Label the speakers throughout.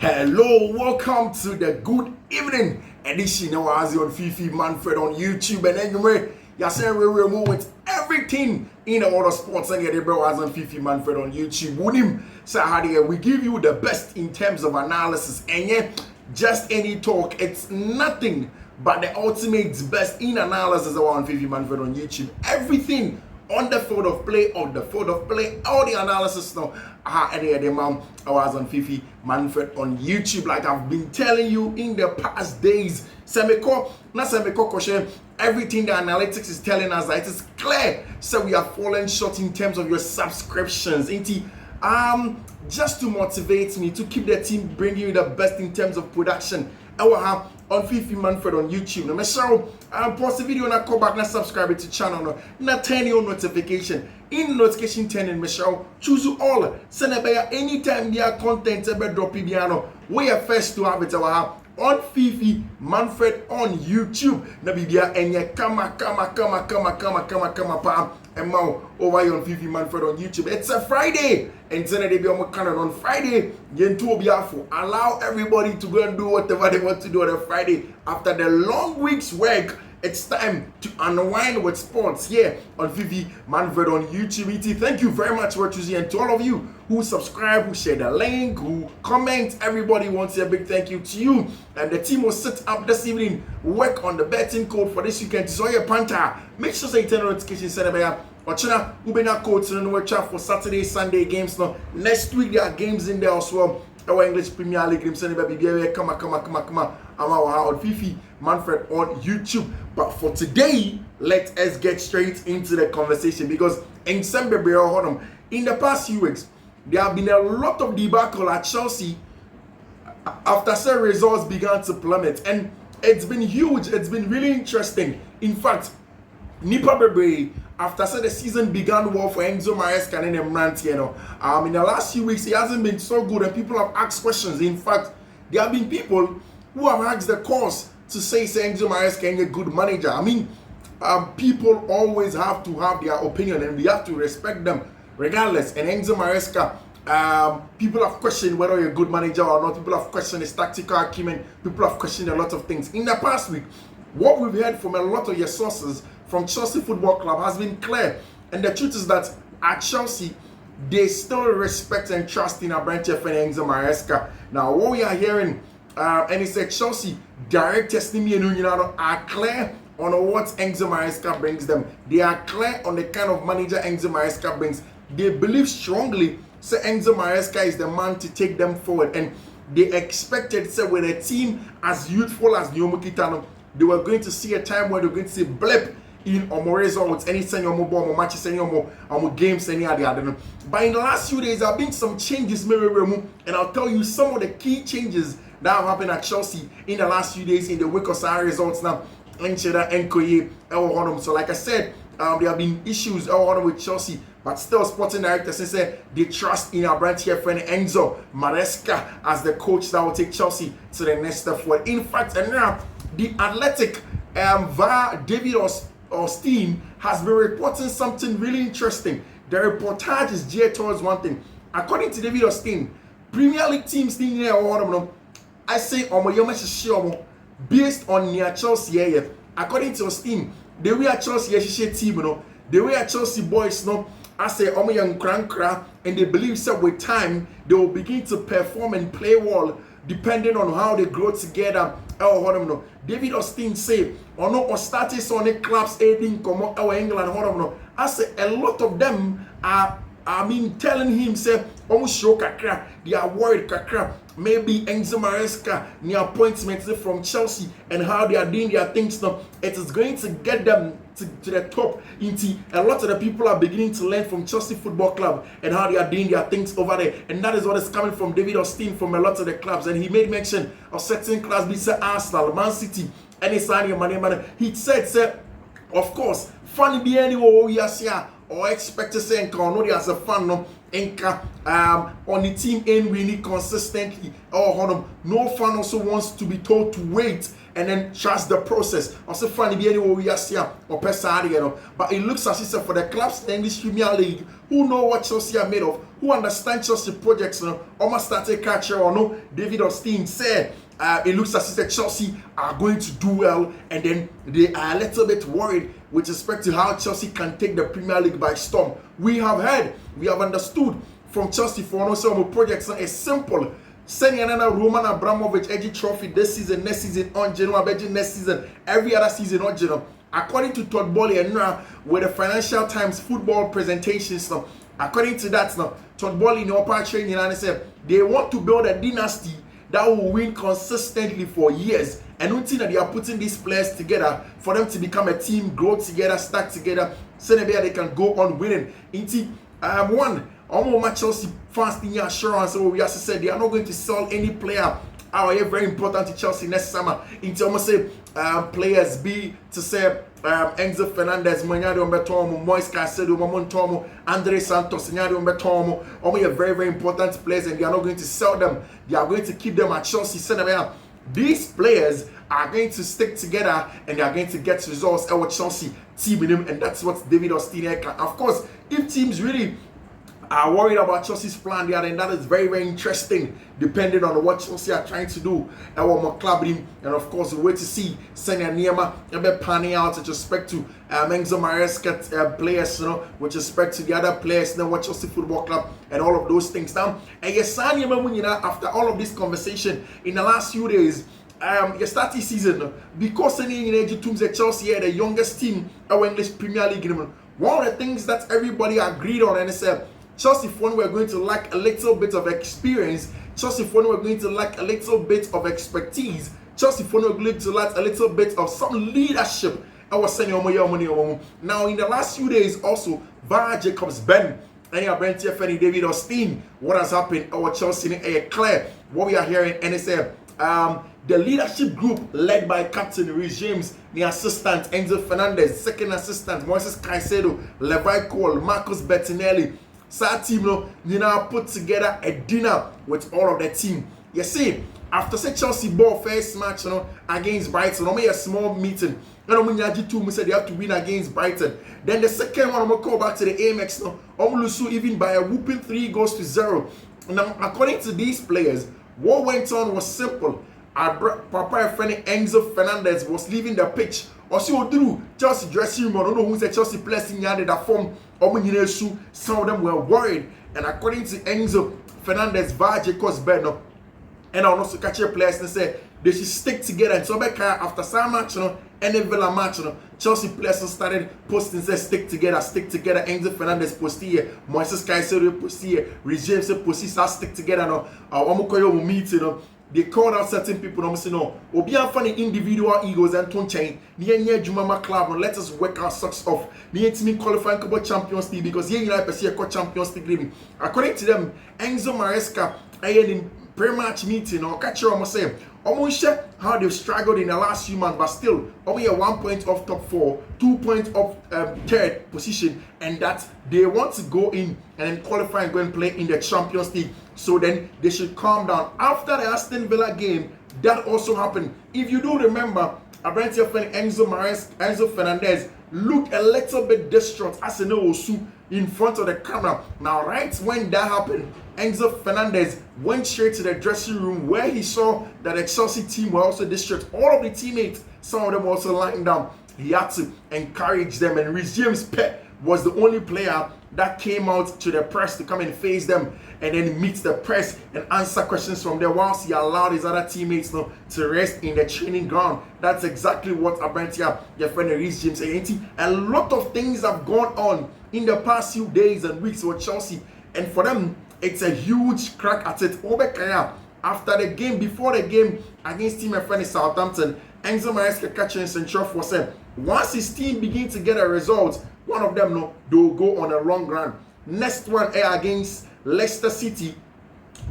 Speaker 1: Hello, welcome to the good evening edition of on Fiifi-Manfred on YouTube. And anyway, you're saying we're with everything in the world of sports and the bro on Fiifi-Manfred on YouTube. So we give you the best in terms of analysis, and yet just any talk. It's nothing but the ultimate best in analysis on Fiifi-Manfred on YouTube. Everything on the field of play, all the analysis now. I was on Fiifi-Manfred on YouTube, like I've been telling you in the past days. Everything the analytics is telling us that it is clear. So we are falling short in terms of your subscriptions. Just to motivate me to keep the team bringing you the best in terms of production. I will have on Fiifi-Manfred on YouTube. Now, make sure pause the video and come back and subscribe to the channel. Now, turn your notification. In notification turning, make sure choose all. Send a anytime their content drop piano. We are first to have it. On Fiifi-Manfred on YouTube. Na bibia enye kama over here on Fiifi-Manfred on YouTube. It's a Friday, and today be on Friday. Allow everybody to go and do whatever they want to do on a Friday after the long week's work. It's time to unwind with sports here on Fiifi-Manfred on YouTube. Thank you very much for choosing, and to all of you who subscribe, who share the link, who comment, everybody wants a big thank you to you. And the team will sit up this evening, work on the betting code for this weekend. So your panther, make sure you turn on notification center by Ochina Ubena codes and watch out for Saturday, Sunday games. Now next week there are games in there as well. Our English Premier League games and baby come on Fiifi-Manfred on YouTube. But for today, let us get straight into the conversation, because in the past few weeks there have been a lot of debacle at Chelsea after some results began to plummet, and it's been huge. It's been really interesting. In fact, Nipa Bebre, after the season began well for Enzo Maresca and Emrant, in the last few weeks, he hasn't been so good, and people have asked questions. In fact, there have been people who have asked the cause to say Enzo Maresca is a good manager. People always have to have their opinion, and we have to respect them regardless. And Enzo Maresca, people have questioned whether you're a good manager or not. People have questioned his tactical acumen. People have questioned a lot of things. In the past week, what we've heard from a lot of your sources from Chelsea Football Club has been clear. And the truth is that at Chelsea, they still respect and trust in Abrante and Enzo Maresca. Now, what we are hearing, and it's that Chelsea directors are clear on what Enzo Maresca brings them. They are clear on the kind of manager Enzo Maresca brings. They believe strongly that Enzo Maresca is the man to take them forward. And they expected, with a team as youthful as Nyomo Kitano, they were going to see a time where they were going to see blip in or results, any senior mobile matches, any games, any other. But in the last few days, there have been some changes, and I'll tell you some of the key changes that have happened at Chelsea in the last few days in the wake of some results now. So like I said, there have been issues with Chelsea, but still sporting directors say they trust in our brand here friend Enzo Maresca as the coach that will take Chelsea to the next step forward. In fact, and now the Athletic via David Osteen has been reporting something really interesting. The reportage is geared towards one thing. According to David Osteen, Premier League teams in here, I say based on near Chelsea. According to Osteen, the way Chelsea team, the way Chelsea boys, I say young crankra, and they believe that with time they will begin to perform and play well, depending on how they grow together. David Osteen say, or status on the clubs aiding come England. I say a lot of them are telling him say almost show kakra, they are worried kakra. Maybe Enzo Maresca near appointments from Chelsea and how they are doing their things now, it is going to get them to the top. A lot of the people are beginning to learn from Chelsea Football Club and how they are doing their things over there. And that is what is coming from David Osteen from a lot of the clubs. And he made mention of certain clubs, be say Arsenal, Man City, and he said, of course, funny be anywhere we are here. or expect to say encounter as a fan no enka on the team ain't winning consistently or no fan also wants to be told to wait and then trust the process. Also fan be anywhere we are here or person you know. But it looks as if for the clubs in the English Premier League who know what Chelsea are made of, who understand Chelsea projects, you know, almost started catcher or no. David Austin said it looks as if Chelsea are going to do well, and then they are a little bit worried with respect to how Chelsea can take the Premier League by storm. We have heard, we have understood from Chelsea for no some projects is simple. Sending another Roman Abramovich edgy trophy this season, next season, on January, next season, every other season on January. According to Todd Bowley and now with the Financial Times football presentations now, according to that now, Todd Bowley in the upper training and said they want to build a dynasty that will win consistently for years. And one thing that they are putting these players together for them to become a team, grow together, stack together, so that they can go on winning. One, almost Chelsea fans in assurance, so we have said they are not going to sell any player. Very important to Chelsea next summer. Into almost say players be to say Enzo Fernandez, Manyado Mbetomo, Moise Caicedo, Mamontomo, Andre Santos, Nyado Mbetomo. All very, very important players, and they are not going to sell them. They are going to keep them at Chelsea. These players are going to stick together and they are going to get results at Chelsea team in them, and that's what David Austin can. Of course, if teams really are worried about Chelsea's plan there, and that is very, very interesting, depending on what Chelsea are trying to do. And of course, we wait to see Senya Niema panning out with respect to Enzo Maresca players, you know, with respect to the other players, you know, what Chelsea Football Club and all of those things. Now, and yes, after all of this conversation in the last few days, you start this season because Chelsea are the youngest team in English Premier League. One of the things that everybody agreed on, and it's Chelsea fans were going to lack a little bit of experience. Chelsea fans were going to lack a little bit of expertise. Chelsea fans were going to lack a little bit of some leadership. I was saying, now in the last few days, also, VAR Jacobs Ben and your Brent Fanny David Austin, what has happened? Our Chelsea is clear. What we are hearing, and it's the leadership group led by Captain Reece James, the assistant Enzo Fernandez, second assistant Moises Caicedo, Levi Cole, Marcus Bettinelli. Sad team, you know, put together a dinner with all of the team. You see, after say Chelsea ball first match, you know, against Brighton, only a small meeting. And when you two said they have to win against Brighton. Then the second one, I'm gonna call back to the Amex now. Omlusu even by a whooping 3-0. Now, according to these players, what went on was simple. Our Papa friend Enzo Fernandez was leaving the pitch. Also, through Chelsea dressing room, I don't know who's a Chelsea player in that form. Some of them were worried, and according to Enzo Fernandez, VAR Jacobs Ben, and I also catch your players and say they should stick together. And so after some match, any Villa match, Chelsea players started posting say stick together. Enzo Fernandez posted here, Moises Caicedo posted here, Reece James posted stick together. I'm meeting. They called out certain people and say, no, Obi and funny individual egos and tone chain. Near Jumama club, let us work our socks off. Near to qualifying for Champions League because here you a Champions League. According to them, Enzo Maresca, in pre-match meeting or catch your almost say, almost share how they've struggled in the last few months, but still only a 1 point off top 4, 2 points off third position, and that they want to go in and then qualify and go and play in the Champions League. So then they should calm down. After the Aston Villa game, that also happened. If you do remember, Abrantia friend Enzo Fernandez looked a little bit distraught as a Osu in front of the camera. Now, right when that happened, Enzo Fernandez went straight to the dressing room where he saw that the Chelsea team were also distraught. All of the teammates, some of them were also lying down. He had to encourage them, and Reece James was the only player that came out to the press to come and face them and then meet the press and answer questions from there whilst he allowed his other teammates to rest in the training ground. That's exactly what Abrantia, your friend Reece James, said. A lot of things have gone on in the past few days and weeks with Chelsea, and for them, it's a huge crack at it. After the game, before the game against team and friend Southampton, Enzo Maresca catching Central for said, once his team begins to get a result, one of them they'll go on a long run. Next one against Leicester City.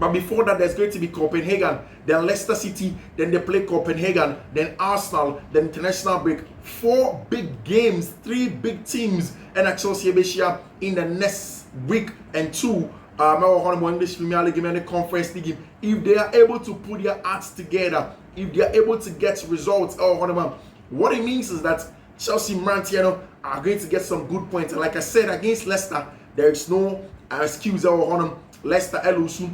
Speaker 1: But before that, there's going to be Copenhagen, then Leicester City, then they play Copenhagen, then Arsenal, then international break. 4 big games, 3 big teams, and at Chelsea in the next week and 2. English Premier League and the Conference League. If they are able to put their acts together, if they are able to get results, what it means is that Chelsea Mantiano are going to get some good points. And like I said, against Leicester, there is no excuse on them. Leicester Elusu,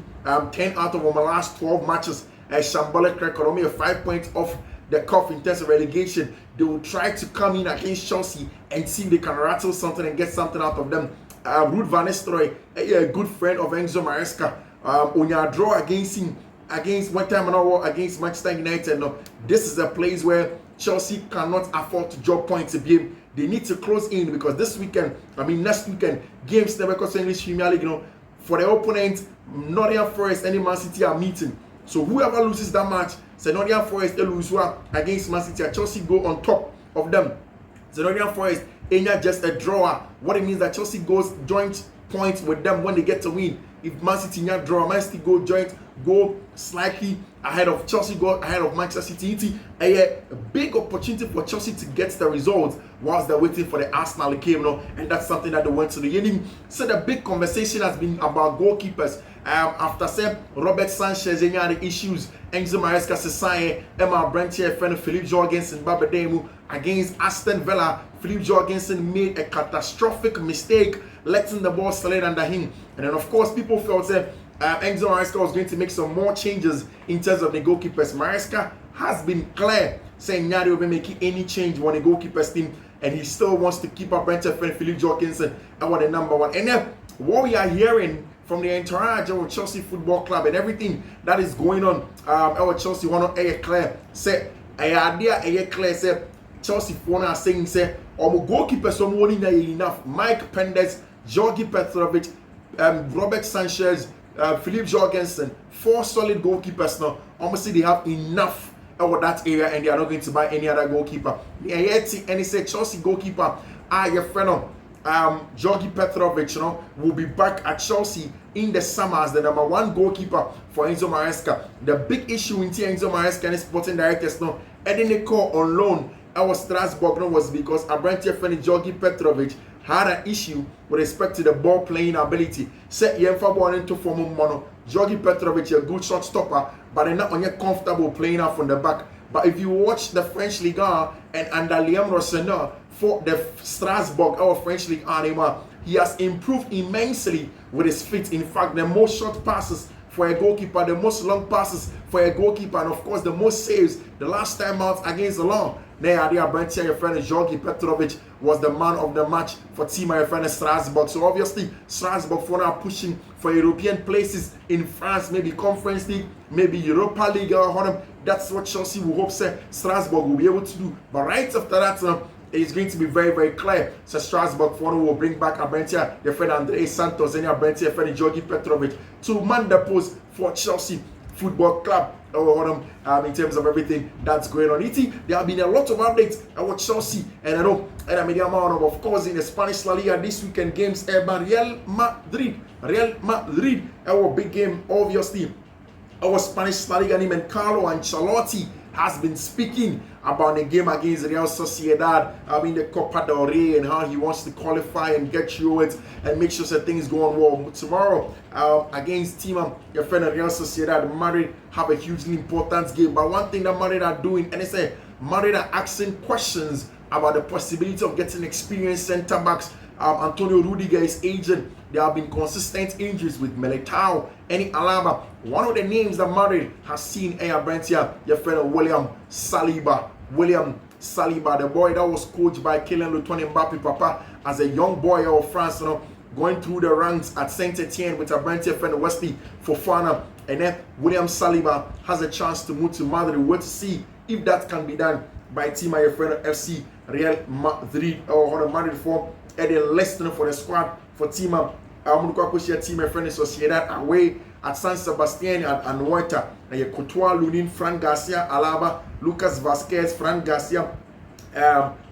Speaker 1: 10 out of my last 12 matches. A shambolic record, only 5 points off the cuff in terms of relegation. They will try to come in against Chelsea and see if they can rattle something and get something out of them. Ruud van Nistelrooy, a good friend of Enzo Maresca, on your draw against him, against one time against Manchester United. No, this is a place where Chelsea cannot afford to drop points a game. They need to close in because this weekend, next weekend, games never cost English Premier League, for the opponent, Nottingham Forest and Man City are meeting. So whoever loses that match, so Nottingham Forest they lose against Man City, Chelsea go on top of them. So Nottingham Forest ain't just a drawer. What it means that Chelsea goes joint points with them when they get to win. If Man City not draw, Man City go slightly ahead of Chelsea, go ahead of Manchester City. A big opportunity for Chelsea to get the results whilst they're waiting for the Arsenal game, and that's something that they went to the inning. So the big conversation has been about goalkeepers. After saying Robert Sanchez had the issues, Enzo Maresca Sesai, Emma Brentier, friend Philippe Jorgensen, Babademu against Aston Villa. Philippe Jorgensen made a catastrophic mistake, letting the ball slide under him. And then, of course, people felt that Enzo Maresca was going to make some more changes in terms of the goalkeepers. Maresca has been clear, saying Nyari will be making any change on the goalkeepers team, and he still wants to keep up Brentier, friend Philippe Jorgensen, and what the number 1. And then, what we are hearing from the entourage of Chelsea Football Club and everything that is going on, our Chelsea want to clear, say, idea clear, say, Chelsea phone are saying, say, goalkeeper some winning enough. Mike Pendes, Georgi Petrovic, Robert Sanchez, Philippe Jorgensen, 4 solid goalkeepers now. Obviously, they have enough over that area and they are not going to buy any other goalkeeper. And he said, Chelsea goalkeeper, your friend, Georgi Petrovic, will be back at Chelsea in the summer as the number 1 goalkeeper for Enzo Maresca. The big issue in Enzo Maresca and his sporting directors now, Edin call on loan. Our Strasbourg was because Abrantia friend Georgi Petrovic had an issue with respect to the ball playing ability. Set Yenfa ball into form mono. Georgi Petrovic a good shot stopper, but they're not only comfortable playing out from the back. But if you watch the French Ligue 1 and under Liam Rossonneau for the Strasbourg, our French Ligue 1, he has improved immensely with his feet. In fact, the most short passes for a goalkeeper, the most long passes for a goalkeeper, and of course the most saves the last time out against the long. There, Brantia, your friend Georgi Petrovic was the man of the match for team your friend Strasbourg. So obviously, Strasbourg for now pushing for European places in France, maybe Conference League, maybe Europa League. That's what Chelsea will hope Strasbourg will be able to do. But right after that, it's going to be very, very clear. So Strasbourg for now will bring back Abrantia, your friend Andre Santos, and Abrantia, your friend Georgi Petrovic to man the post for Chelsea Football Club. In terms of everything that's going on. There have been a lot of updates about Chelsea, and I know, and I mean, of course, in the Spanish La Liga this weekend games, Real Madrid, our big game, obviously. Our Spanish La Liga named Carlo Ancelotti has been speaking about the game against Real Sociedad, the Copa del Rey, and how he wants to qualify and get through it and make sure that things go on well. Tomorrow, against team, your friend Real Sociedad, Madrid have a hugely important game. But one thing that Madrid are doing, and they say Madrid are asking questions about the possibility of getting experienced centre backs. Antonio Rudiger is aging. There have been consistent injuries with Militao and Alaba. One of the names that Madrid has seen Brantia, your friend William Saliba, the boy that was coached by Kylian Mbappe Papa as a young boy of France, going through the ranks at Saint-Etienne with Brantia friend Wesley Fofana, and then William Saliba has a chance to move to Madrid. We'll see if that can be done by team my friend FC Real Madrid or Madrid for and then listening for the squad for team team my friend Sociedad away at San Sebastian and Anoeta. And you Courtois, Lunin, Fran Garcia, Alaba, Lucas Vasquez, Fran Garcia,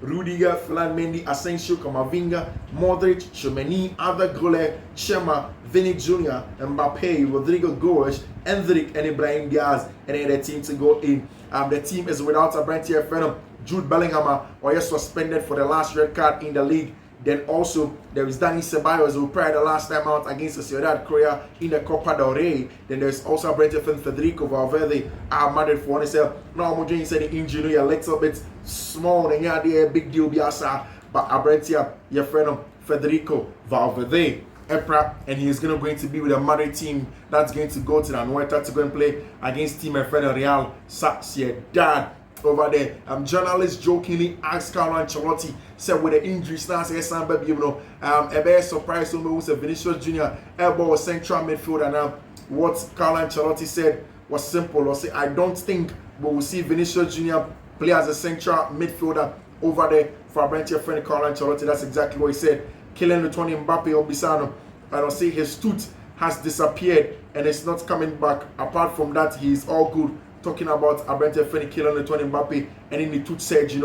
Speaker 1: Rudiger, Ferland Mendy, Asensio, Camavinga, Modric, Tchouaméni, Arda Güler, Chema, Vinny Jr., Mbappe, Rodrigo Goes, Endrick, and Ibrahim Diaz, and then the team to go in. The team is without a brand here, friend. Jude Bellingham, or is suspended for the last red card in the league. Then also, there is Dani Ceballos, who played the last time out against the Sociedad Croatia in the Copa del Rey. Then there's also a Brentford fan, Federico Valverde, Madrid for himself. Now, I'm just saying the injury a little bit small, and yeah, they a big deal, but a Brentford, your friend Federico Valverde, and he's going to be with a Madrid team that's going to go to the Anoeta to go and play against team and friend Real Sociedad. Over there, journalist jokingly asked Carlo Ancelotti, said with the injuries now, say some baby, you know, a very surprise to me who's a Vinicius Jr. elbow central midfielder. Now, what Carlo Ancelotti said was simple. Or say, I don't think we will see Vinicius Jr. play as a central midfielder over there for our branch friend Carlo Ancelotti. That's exactly what he said. Kylian Mbappe Obisano, I don't say his tooth has disappeared and it's not coming back. Apart from that, he's all good. Talking about Abrante Feni Kylian Mbappe and in the tooth surgery,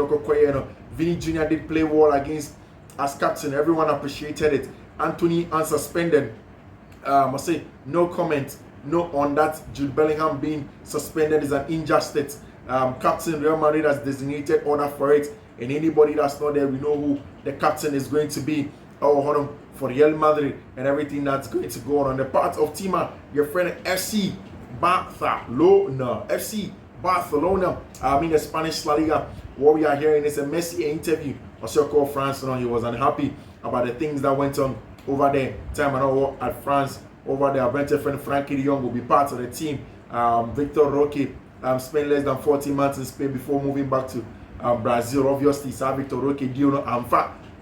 Speaker 1: Vinny Jr. did play well against as captain. Everyone appreciated it. Anthony unsuspended. I say no comment. No on that. Jude Bellingham being suspended is an injustice. Captain Real Madrid has designated order for it, and anybody that's not there, we know who the captain is going to be. For Real Madrid and everything that's going to go on the part of Tima, your friend FC Barcelona. FC Barcelona. In the Spanish La Liga. What we are hearing is a Messi interview. Also called France. He was unhappy about the things that went on over there. Time and all at France. Over there, Brentford friend Frankie de Jong will be part of the team. Victor Roque spent less than 40 months in Spain before moving back to Brazil. Obviously, Victor Roque, Diono,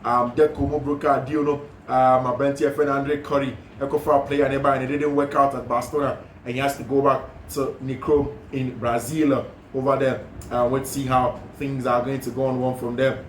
Speaker 1: Deco Mobroka, Diono, my Brentford friend Andre Curry, Ecofa player nearby, and it didn't work out at Barcelona. And he has to go back to Nicro in Brazil over there. Let's see how things are going to go on from there.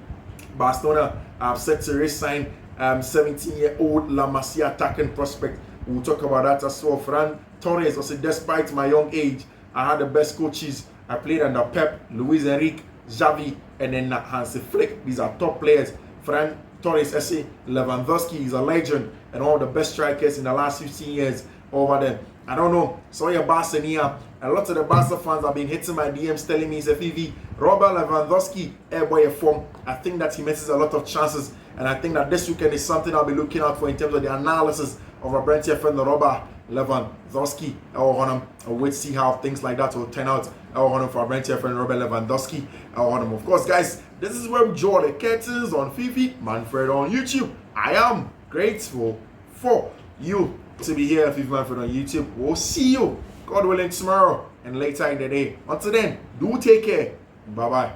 Speaker 1: Barcelona set to re-sign 17-year-old La Masia attacking prospect. We'll talk about that as well. Fran Torres also, despite my young age, I had the best coaches. I played under Pep, Luis Enrique, Xavi, and then Hansi Flick. These are top players. Fran Torres, S.A. Lewandowski is a legend and one of the best strikers in the last 15 years over there. I don't know. So your Barcelona, a lot of the Barca fans have been hitting my DMs telling me, say, Fifi, Robert Lewandowski, boy, form. I think that he misses a lot of chances, and I think that this weekend is something I'll be looking out for in terms of the analysis of a Brentford friend, Robert Lewandowski. I'll wait to see how things like that will turn out. For a Brentford friend, Robert Lewandowski. Of course, guys, this is where we draw the curtains on Fiifi-Manfred on YouTube. I am grateful for you to be here at Fiifi-Manfred on YouTube. We'll see you, God willing, tomorrow and later in the day. Until then, do take care. Bye-bye.